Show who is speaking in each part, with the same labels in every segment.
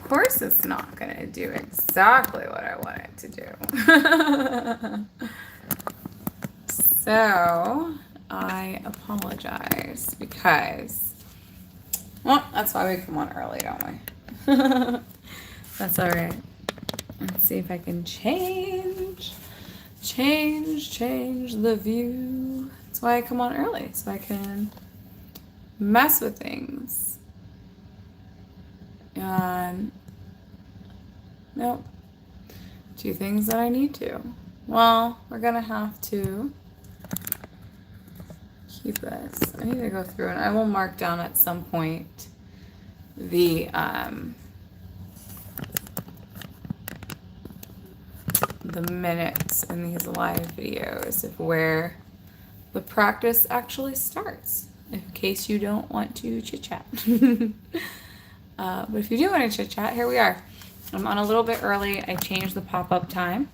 Speaker 1: course it's not going to do exactly what I want it to do. So I apologize because, well, that's why we come on early, don't we? That's all right. Let's see if I can change the view. That's why I come on early, so I can mess with things. And nope, do things that I need to. Well, we're gonna have to keep this. I need to go through and I will mark down at some point the minutes in these live videos of where the practice actually starts, in case you don't want to chit chat. But if you do want to chit chat, here we are. I'm on a little bit early. I changed the pop-up time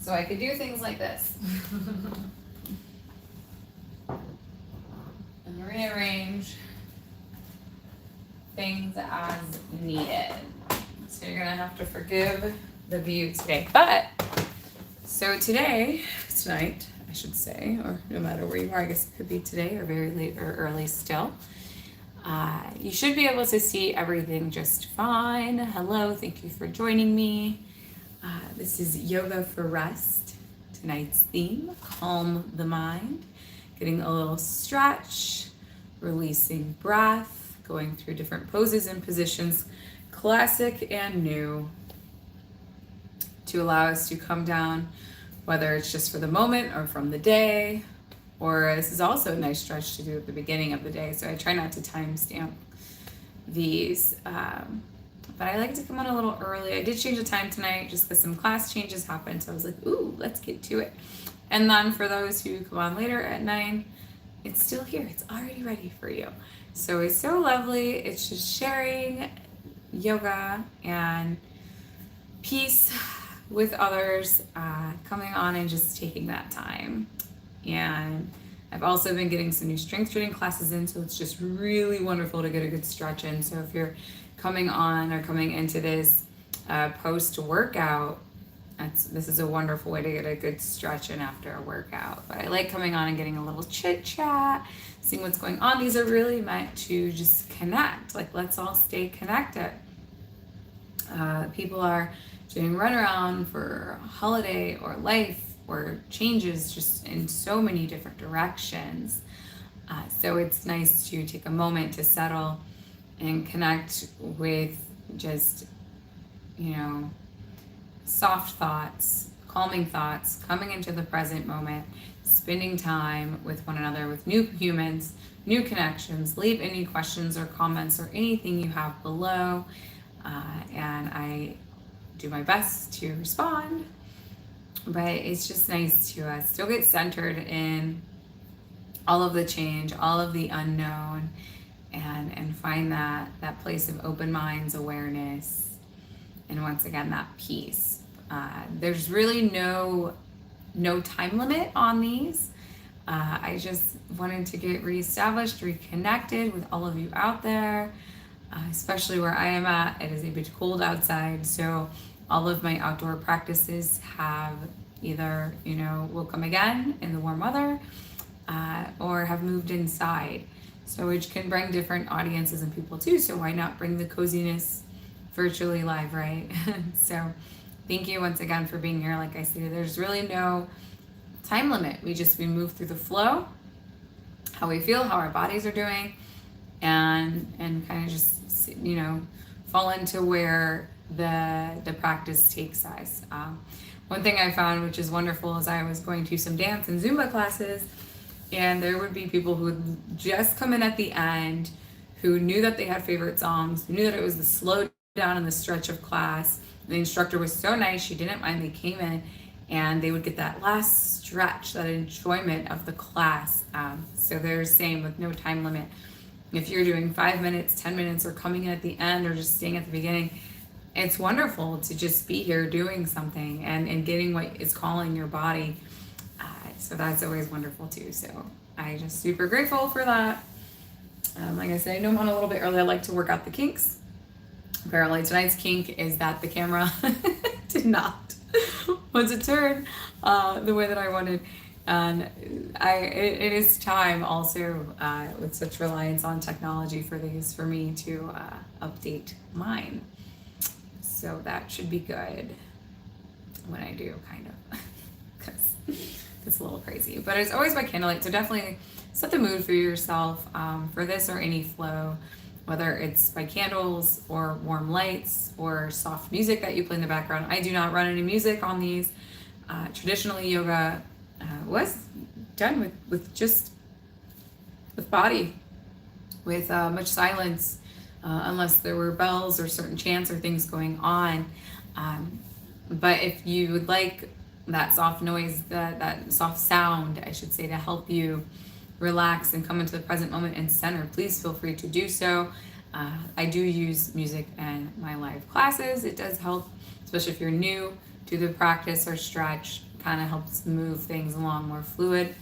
Speaker 1: so I could do things like this and rearrange things as needed. So you're gonna have to forgive the view today. But so tonight, I should say, or no matter where you are, I guess it could be today or very late or early still. You should be able to see everything just fine. Hello, thank you for joining me. This is Yoga for Rest. Tonight's theme, calm the mind. Getting a little stretch, releasing breath, going through different poses and positions, classic and new, to allow us to come down, whether it's just for the moment or from the day, or this is also a nice stretch to do at the beginning of the day. So I try not to timestamp these, but I like to come on a little early. I did change the time tonight just because some class changes happened. So I was like, ooh, let's get to it. And then for those who come on later at 9, it's still here. It's already ready for you. So it's so lovely. It's just sharing yoga and peace with others, coming on and just taking that time. And I've also been getting some new strength training classes in, so it's just really wonderful to get a good stretch in. So if you're coming on or coming into this post-workout, this is a wonderful way to get a good stretch in after a workout. But I like coming on and getting a little chit-chat, seeing what's going on. These are really meant to just connect. Like, let's all stay connected. People are doing runaround for holiday or life or changes just in so many different directions. So it's nice to take a moment to settle and connect with just, soft thoughts, calming thoughts, coming into the present moment, spending time with one another, with new humans, new connections. Leave any questions or comments or anything you have below, and I do my best to respond. But it's just nice to still get centered in all of the change, all of the unknown, and find that place of open minds, awareness, and once again, that peace. There's really no time limit on these. I just wanted to get reestablished, reconnected with all of you out there, especially where I am at. It is a bit cold outside, so all of my outdoor practices have either, will come again in the warm weather, or have moved inside. So which can bring different audiences and people too. So why not bring the coziness virtually live, right? So thank you once again for being here. Like I said, there's really no time limit. We move through the flow, how we feel, how our bodies are doing, and kind of just, fall into where the practice takes us. One thing I found, which is wonderful, is I was going to some dance and Zumba classes, and there would be people who would just come in at the end, who knew that they had favorite songs, who knew that it was the slow down in the stretch of class. The instructor was so nice, she didn't mind. They came in and they would get that last stretch, that enjoyment of the class. So they're same with no time limit. If you're doing 5 minutes, 10 minutes, or coming in at the end, or just staying at the beginning, it's wonderful to just be here doing something and getting what is calling your body. So that's always wonderful too. So I just super grateful for that. Like I said, I know I'm on a little bit early. I like to work out the kinks. Apparently tonight's kink is that the camera did not want to turn the way that I wanted. And it is time also with such reliance on technology for me to update mine. So that should be good when I do, kind of, because it's a little crazy. But it's always by candlelight, so definitely set the mood for yourself for this or any flow, whether it's by candles or warm lights or soft music that you play in the background. I do not run any music on these. Traditionally, yoga was done with body, with much silence, unless there were bells or certain chants or things going on. But if you would like that soft noise, that soft sound, I should say, to help you relax and come into the present moment and center, please feel free to do so. I do use music in my live classes. It does help, especially if you're new to the practice or stretch. Kind of helps move things along more fluid.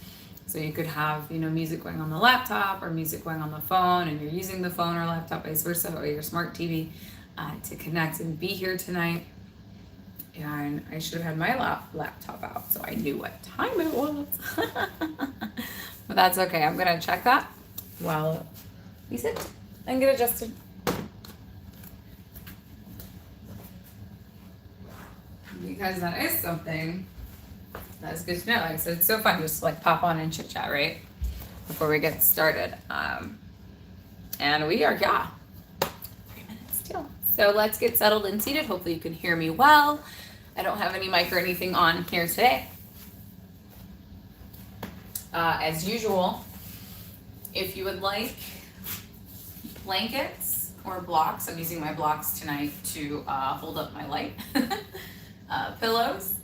Speaker 1: So you could have, music going on the laptop or music going on the phone, and you're using the phone or laptop, vice versa, or your smart TV to connect and be here tonight. And I should have had my laptop out so I knew what time it was. But that's okay. I'm going to check that while we sit and get adjusted. Because that is something that's good to know. Like I said, it's so fun just to pop on and chit chat, right? Before we get started. And we are, 3 minutes still. So let's get settled and seated. Hopefully you can hear me well. I don't have any mic or anything on here today. As usual, if you would like blankets or blocks, I'm using my blocks tonight to hold up my light. Pillows,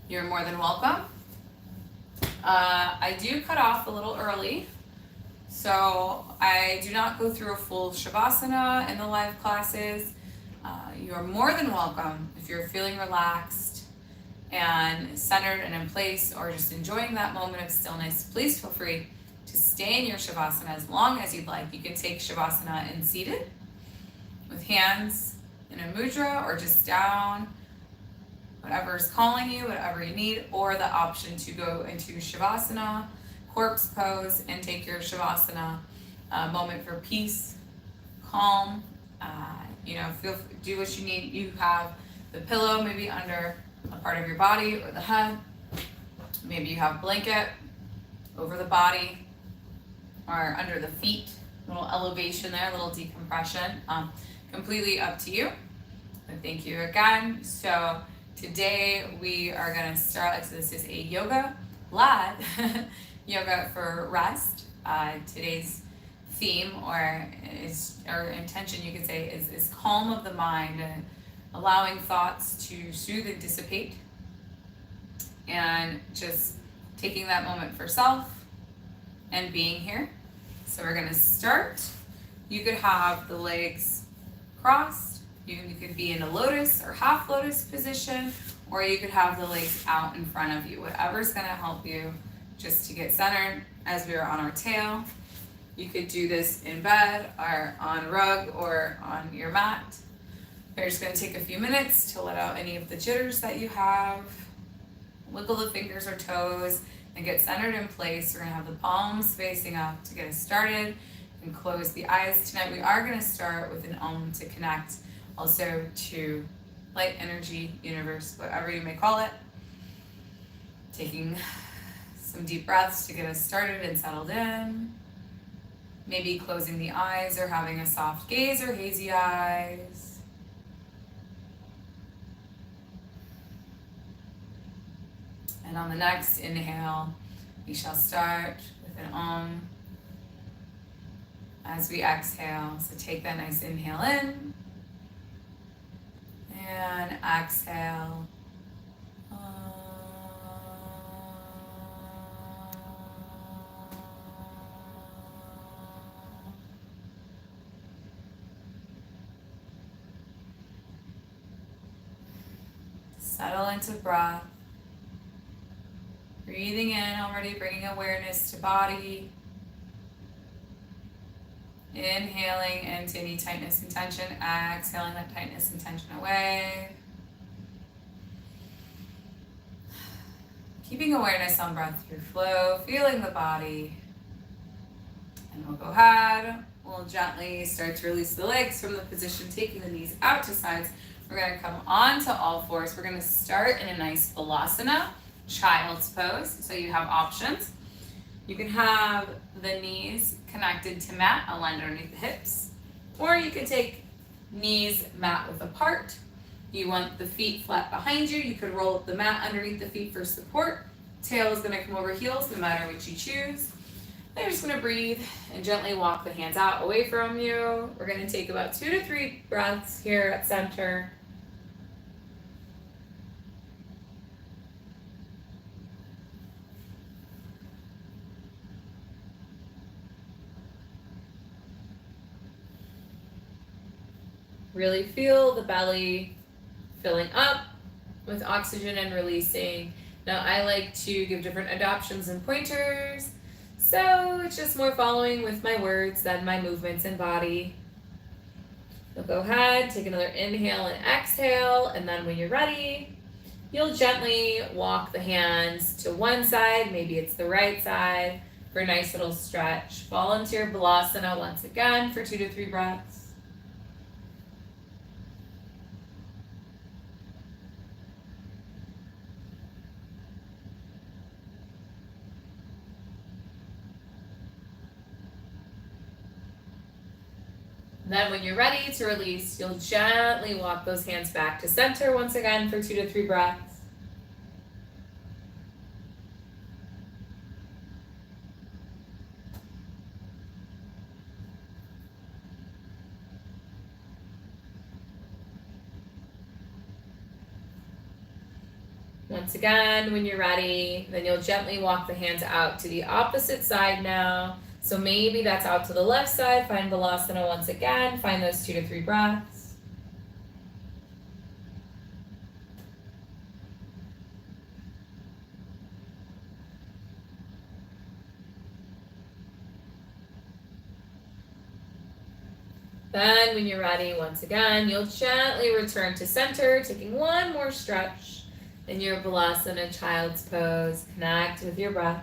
Speaker 1: you're more than welcome. I do cut off a little early, so I do not go through a full Shavasana in the live classes. You are more than welcome if you're feeling relaxed and centered and in place, or just enjoying that moment of stillness. Please feel free to stay in your Shavasana as long as you'd like. You can take Shavasana in seated with hands in a mudra or just down, whatever is calling you, whatever you need, or the option to go into Shavasana, corpse pose, and take your Shavasana moment for peace, calm. Do what you need. You have the pillow maybe under a part of your body or the head. Maybe you have a blanket over the body or under the feet. Little elevation there, a little decompression. Completely up to you. But thank you again. So today we are going to start. So this is a yoga live yoga for rest. Today's theme or intention, you could say, is calm of the mind, and allowing thoughts to soothe and dissipate, and just taking that moment for self and being here. So we're going to start. You could have the legs crossed. You could be in a lotus or half lotus position, or you could have the legs out in front of you. Whatever's going to help you just to get centered as we are on our tail. You could do this in bed or on rug or on your mat. We're just going to take a few minutes to let out any of the jitters that you have. Wiggle the fingers or toes and get centered in place. We're going to have the palms facing up to get us started, and close the eyes. Tonight we are going to start with an Om to connect also to light, energy, universe, whatever you may call it. Taking some deep breaths to get us started and settled in. Maybe closing the eyes or having a soft gaze or hazy eyes. And on the next inhale, we shall start with an Om as we exhale. So take that nice inhale in and exhale. Settle into breath. Breathing in already, bringing awareness to body. Inhaling into any any tightness and tension, exhaling that tightness and tension away. Keeping awareness on breath through flow, feeling the body. And we'll go ahead, we'll gently start to release the legs from the position, taking the knees out to sides. We're gonna come onto all fours. We're gonna start in a nice Balasana, child's pose. So you have options. You can have the knees connected to mat, aligned underneath the hips, or you can take knees mat width apart. You want the feet flat behind you. You could roll up the mat underneath the feet for support. Tail is gonna come over heels, no matter which you choose. Then you're just gonna breathe and gently walk the hands out away from you. We're gonna take about 2 to 3 breaths here at center. Really feel the belly filling up with oxygen and releasing. Now I like to give different adoptions and pointers, so it's just more following with my words than my movements and body. So go ahead, take another inhale and exhale, and then when you're ready, you'll gently walk the hands to one side, maybe it's the right side, for a nice little stretch. Fall into your Balasana once again for 2 to 3 breaths. Then when you're ready to release, you'll gently walk those hands back to center once again for 2 to 3 breaths. Once again, when you're ready, then you'll gently walk the hands out to the opposite side now. So maybe that's out to the left side. Find Balasana once again. Find those 2 to 3 breaths. Then when you're ready, once again, you'll gently return to center, taking one more stretch in your Balasana child's pose. Connect with your breath.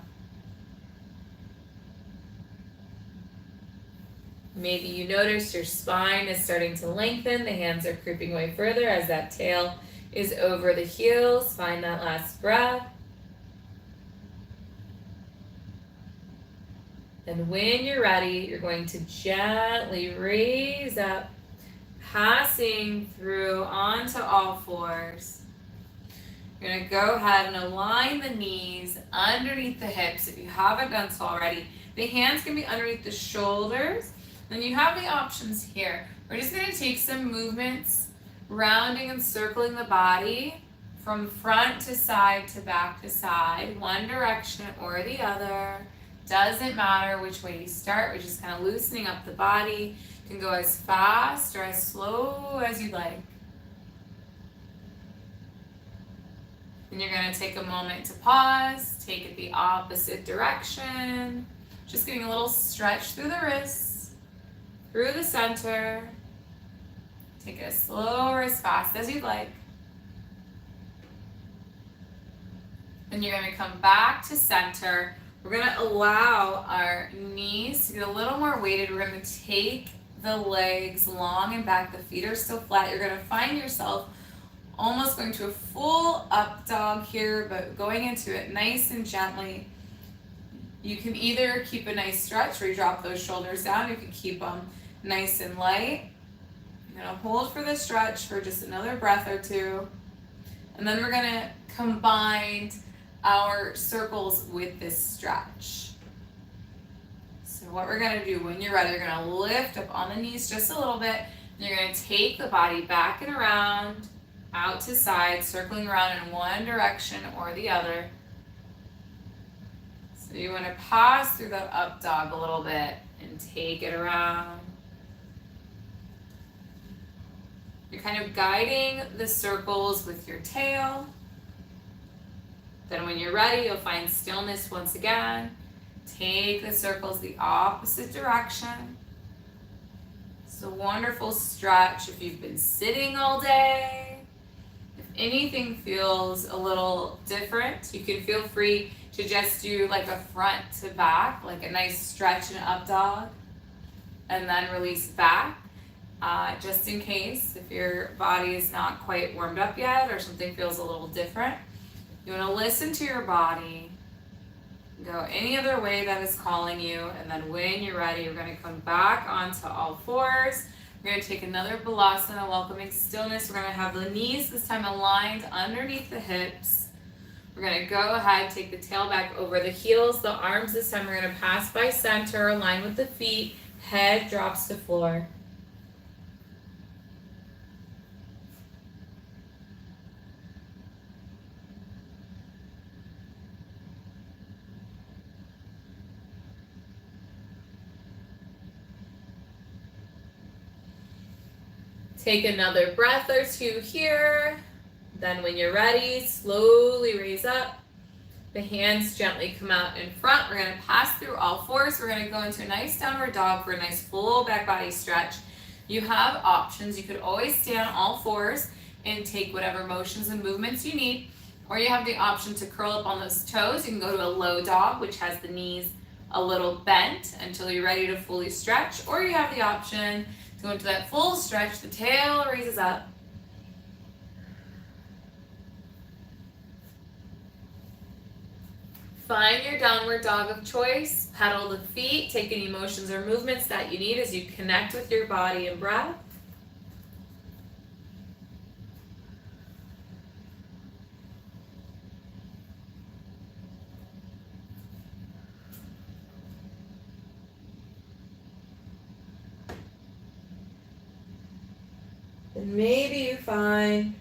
Speaker 1: Maybe you notice your spine is starting to lengthen, the hands are creeping away further as that tail is over the heels. Find that last breath. And when you're ready, you're going to gently raise up, passing through onto all fours. You're gonna go ahead and align the knees underneath the hips if you haven't done so already. The hands can be underneath the shoulders. Then you have the options here. We're just going to take some movements, rounding and circling the body from front to side to back to side, one direction or the other. Doesn't matter which way you start. We're just kind of loosening up the body. You can go as fast or as slow as you'd like. And you're going to take a moment to pause, take it the opposite direction. Just getting a little stretch through the wrists. Through the center. Take it as slow or as fast as you'd like. Then you're going to come back to center. We're going to allow our knees to get a little more weighted. We're going to take the legs long and back. The feet are still flat. You're going to find yourself almost going to a full up dog here, but going into it nice and gently. You can either keep a nice stretch where you drop those shoulders down. You can keep them nice and light. I'm gonna hold for the stretch for just another breath or two. And then we're gonna combine our circles with this stretch. So what we're gonna do when you're ready, you're gonna lift up on the knees just a little bit. And you're gonna take the body back and around, out to side, circling around in one direction or the other. So you wanna pass through that up dog a little bit and take it around. You're kind of guiding the circles with your tail. Then when you're ready, you'll find stillness once again. Take the circles the opposite direction. It's a wonderful stretch if you've been sitting all day. If anything feels a little different, you can feel free to just do like a front to back, like a nice stretch and up dog, and then release back. Just in case, if your body is not quite warmed up yet or something feels a little different, you want to listen to your body, go any other way that is calling you, and then when you're ready, you're going to come back onto all fours. We're going to take another balasana, welcoming stillness. We're going to have the knees this time aligned underneath the hips. We're going to go ahead, take the tail back over the heels, the arms this time we're going to pass by center, align with the feet, head drops to floor. Take another breath or two here. Then when you're ready, slowly raise up. The hands gently come out in front. We're going to pass through all fours. We're going to go into a nice downward dog for a nice full back body stretch. You have options. You could always stay on all fours and take whatever motions and movements you need. Or you have the option to curl up on those toes. You can go to a low dog, which has the knees a little bent until you're ready to fully stretch. Or you have the option to go into that full stretch. The tail raises up. Find your downward dog of choice. Pedal the feet. Take any motions or movements that you need as you connect with your body and breath. And maybe you find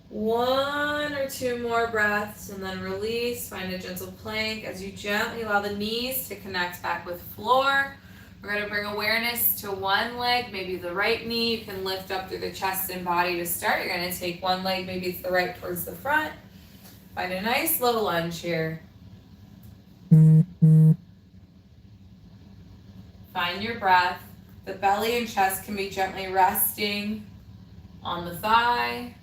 Speaker 1: one or two more breaths and then release. Find a gentle plank as you gently allow the knees to connect back with floor. We're going to bring awareness to one leg, maybe the right knee. You can lift up through the chest and body to start. You're going to take one leg, maybe it's the right towards the front. Find a nice low lunge here. Find your breath. The belly and chest can be gently resting on the thigh.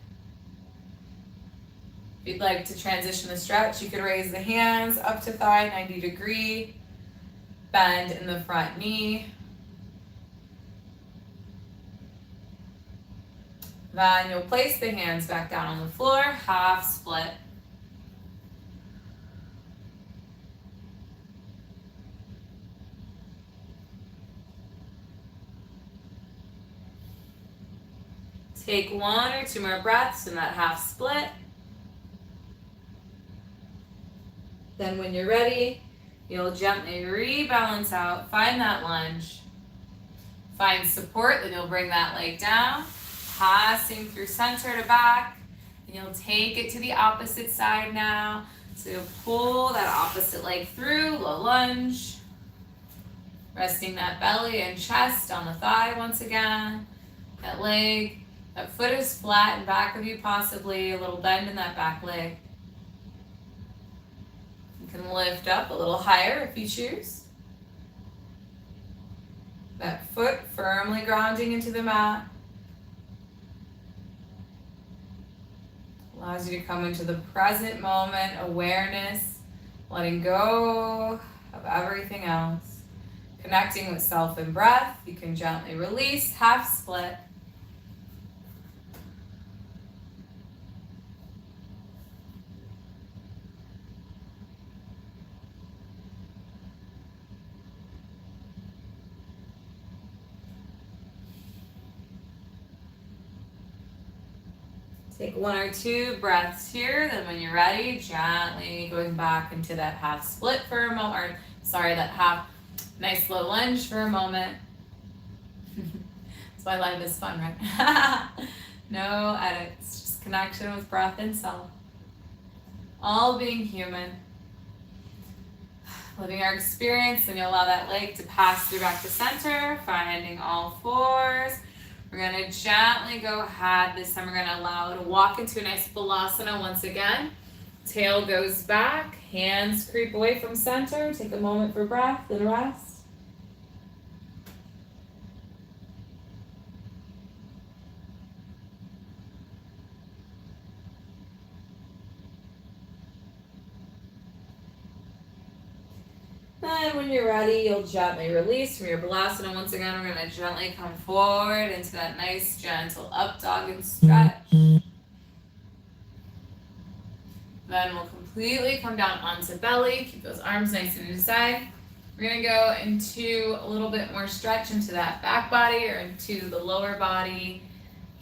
Speaker 1: If you'd like to transition the stretch, you can raise the hands up to thigh, 90 degree. Bend in the front knee. Then you'll place the hands back down on the floor, half split. Take one or two more breaths in that half split. Then when you're ready, you'll gently rebalance out. Find that lunge. Find support, then you'll bring that leg down, passing through center to back, and you'll take it to the opposite side now. So you'll pull that opposite leg through, low lunge. Resting that belly and chest on the thigh once again. That leg, that foot is flat in back of you possibly, a little bend in that back leg. You can lift up a little higher if you choose. That foot firmly grounding into the mat. Allows you to come into the present moment, awareness, letting go of everything else. Connecting with self and breath. You can gently release, half split. Take one or two breaths here, then when you're ready, gently going back into that half split for a moment, or sorry, that half nice low lunge for a moment. That's why life is fun, right? No edits, just connection with breath and self. All being human. Living our experience, and you'll allow that leg to pass through back to center, finding all fours. We're going to gently go ahead. This time we're going to allow it to walk into a nice balasana once again. Tail goes back, hands creep away from center. Take a moment for breath and rest. And when you're ready, you'll gently release from your Balasana. Once again, we're going to gently come forward into that nice, gentle up dog and stretch. Then we'll completely come down onto belly. Keep those arms nice and inside. We're going to go into a little bit more stretch into that back body or into the lower body,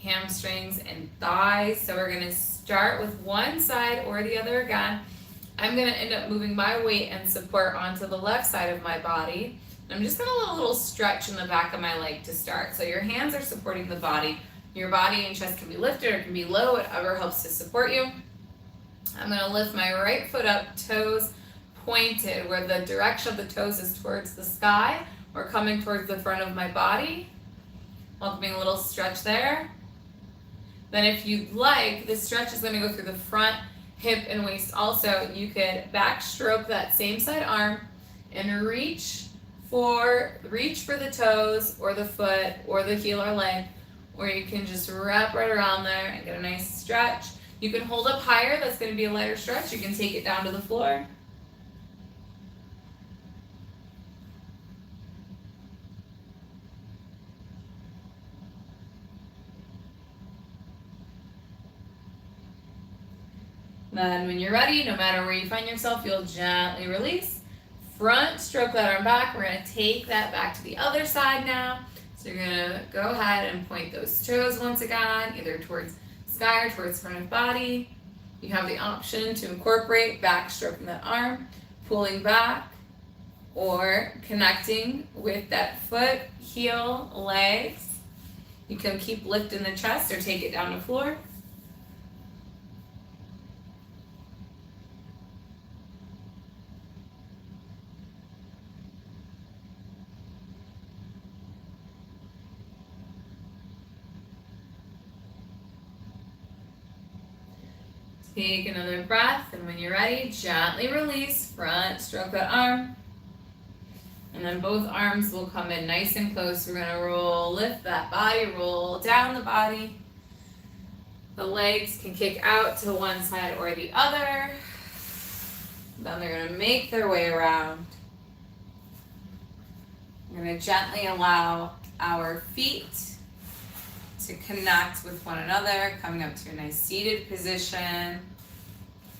Speaker 1: hamstrings and thighs. So we're going to start with one side or the other again. I'm going to end up moving my weight and support onto the left side of my body. I'm just going to let a little stretch in the back of my leg to start. So your hands are supporting the body. Your body and chest can be lifted or can be low, whatever helps to support you. I'm going to lift my right foot up, toes pointed, where the direction of the toes is towards the sky or coming towards the front of my body. Welcoming a little stretch there. Then if you'd like, this stretch is going to go through the front, hip, and waist also. You could backstroke that same side arm and reach for the toes or the foot or the heel or leg, or you can just wrap right around there and get a nice stretch. You can hold up higher, that's going to be a lighter stretch. You can take it down to the floor. Then when you're ready, no matter where you find yourself, you'll gently release. Front, stroke that arm back. We're going to take that back to the other side now. So you're going to go ahead and point those toes once again, either towards sky or towards front of body. You have the option to incorporate back stroking that arm, pulling back, or connecting with that foot, heel, legs. You can keep lifting the chest or take it down to the floor. Take another breath, and when you're ready, gently release, front, stroke that arm. And then both arms will come in nice and close. We're gonna lift that body, roll down the body. The legs can kick out to one side or the other. Then they're gonna make their way around. We're gonna gently allow our feet to connect with one another, coming up to a nice seated position.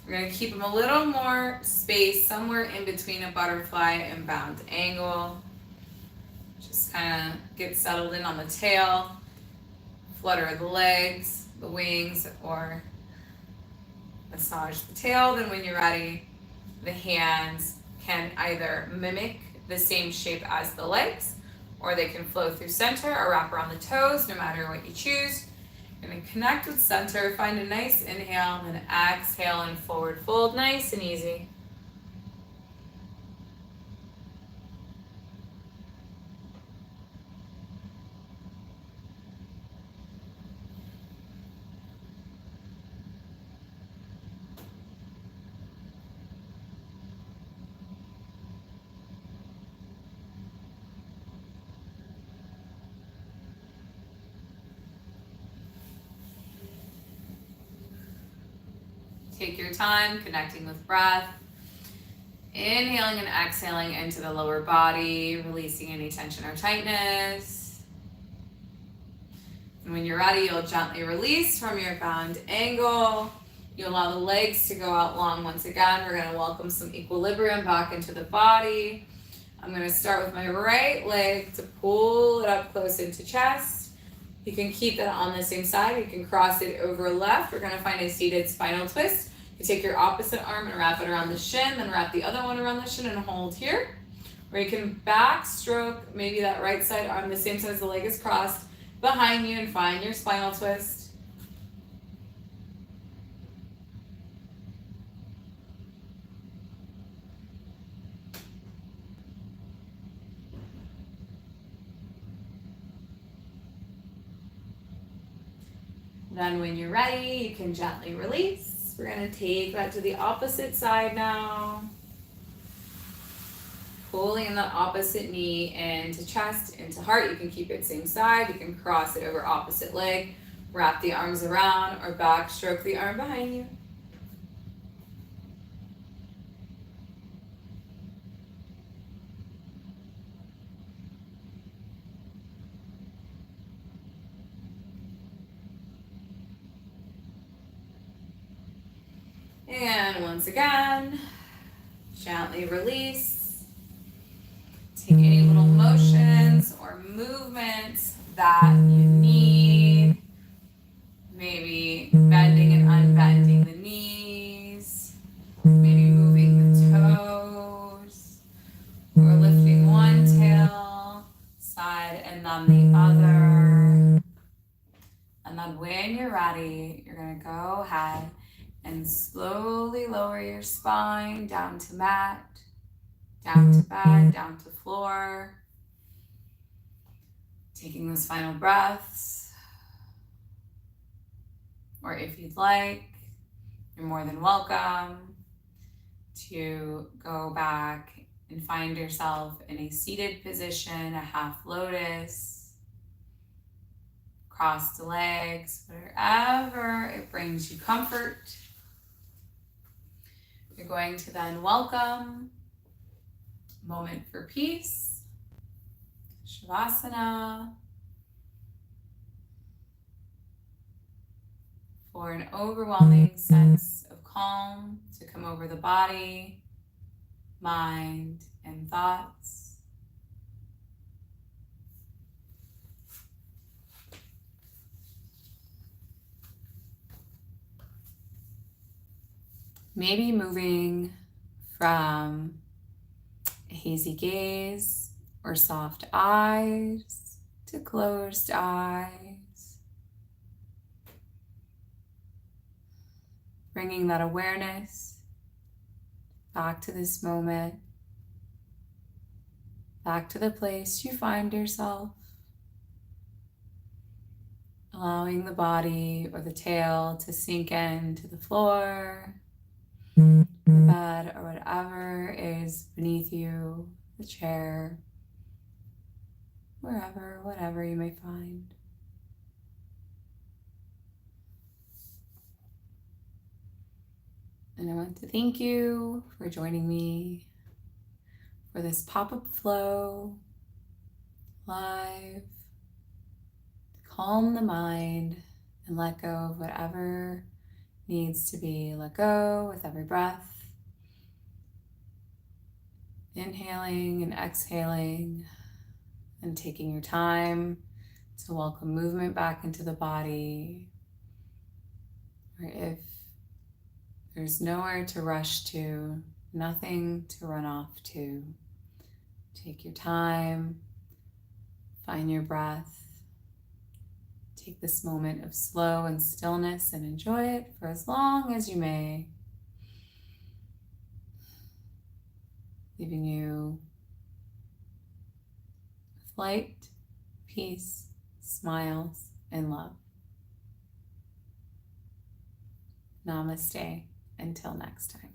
Speaker 1: We're going to keep them a little more space, somewhere in between a butterfly and bound angle. Just kind of get settled in on the tail, flutter the legs, the wings, or massage the tail. Then when you're ready, the hands can either mimic the same shape as the legs, or they can flow through center or wrap around the toes, no matter what you choose. You're gonna connect with center, find a nice inhale, and then exhale and forward fold, nice and easy. Take your time connecting with breath. Inhaling and exhaling into the lower body, releasing any tension or tightness. And when you're ready, you'll gently release from your bound angle. You allow the legs to go out long once again. We're going to welcome some equilibrium back into the body. I'm going to start with my right leg to pull it up close into chest. You can keep that on the same side. You can cross it over left. We're going to find a seated spinal twist. You take your opposite arm and wrap it around the shin, then wrap the other one around the shin and hold here. Or you can backstroke maybe that right side arm the same side as the leg is crossed behind you and find your spinal twist. Then when you're ready, you can gently release. We're going to take that to the opposite side now. Pulling the opposite knee into chest, into heart. You can keep it same side. You can cross it over opposite leg. Wrap the arms around or backstroke the arm behind you. And once again, gently release. Take any little motions or movements that you need. Maybe bending and unbending the knees. Maybe moving the toes. Or lifting one tail side and then the other. And then when you're ready, you're going to go ahead and slowly lower your spine down to mat, down to bed, down to floor. Taking those final breaths. Or if you'd like, you're more than welcome to go back and find yourself in a seated position, a half lotus. Cross the legs, wherever it brings you comfort. You're going to then welcome moment for peace, Shavasana, for an overwhelming sense of calm to come over the body, mind, and thoughts. Maybe moving from a hazy gaze or soft eyes to closed eyes. Bringing that awareness back to this moment, back to the place you find yourself. Allowing the body or the tail to sink into the floor, the bed, or whatever is beneath you, the chair, wherever, whatever you may find. And I want to thank you for joining me for this pop-up flow live. Calm the mind and let go of whatever needs to be let go with every breath. Inhaling and exhaling and taking your time to welcome movement back into the body. Or if there's nowhere to rush to, nothing to run off to, take your time, find your breath. Take this moment of slow and stillness and enjoy it for as long as you may, leaving you with light, peace, smiles, and love. Namaste. Until next time.